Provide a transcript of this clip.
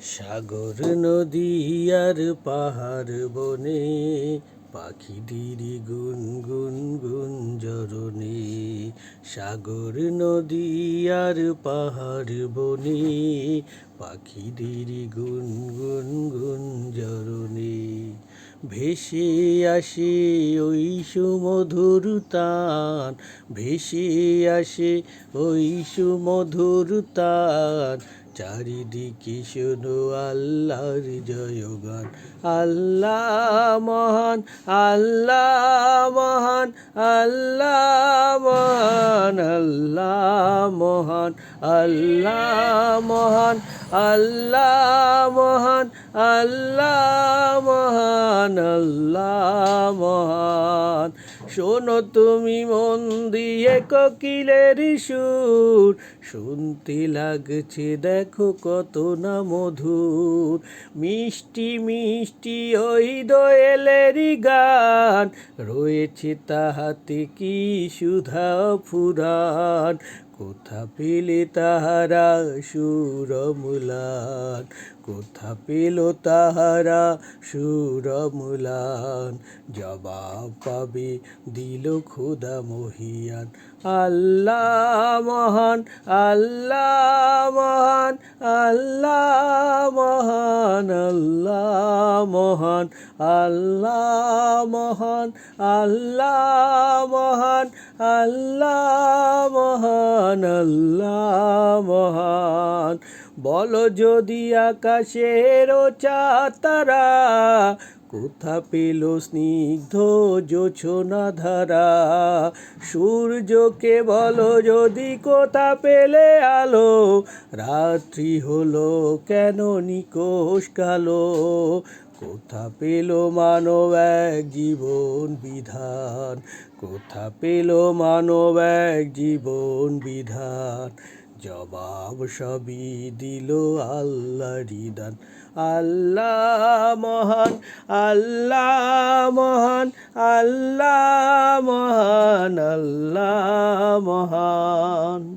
সাগর নদী আর পাহাড় বনে পাখিদের গুনগুন গুঞ্জরণে। সাগর নদী আর পাহাড় বনে পাখিদের গুনগুন গুঞ্জরণে। ভেসে আসে ওই সুমধুর তান, ভেসে আসে ওই সুমধুর তান। চারিদিকে শোনো আল্লাহর জয়গান। আল্লাহ মহান, আল্লাহ মহান, আল্লাহ মহান, আল্লাহ মহান, আল্লাহ মহান, আল্লাহ মহান, আল্লাহ মহান, আল্লাহ মহান। শোনো তুমি মন দিয়ে কোকিলের সুর, শুনতে লাগছে দেখো কত না মধুর। মিষ্টি মিষ্টি ওই দোয়েলেরই গান, রয়েছে তাহাতে কি সুধা ফুরান। কোথা পেলে তাহারা সুর ম্লান, কোথা পেল তাহারা সুর ম্লান। জবাব পাবে দিল খোদা মহিয়ান। আল্লাহ মহান, আল্লাহ মহান, আল্লাহ মহান, আল্লাহ মহান, আল্লাহ মহান, আল্লাহ মহান, আল্লাহ মহান, আল্লাহ মহান। বলো যদি আকাশের চাঁদ তারা, কোথা পেল স্নিগ্ধ জোছনা ধারা। সূর্যকে বলো যদি কোথা পেলে আলো, রাত্রি হলো কেন নিকোষ কালো। কোথা পেল মানব এক জীবন বিধান, কোথা পেল মানব এক জীবন বিধান। জবাব সবই দিল আল্লাহরই দান। আল্লাহ মহান, আল্লাহ মহান, আল্লাহ মহান, আল্লাহ মহান।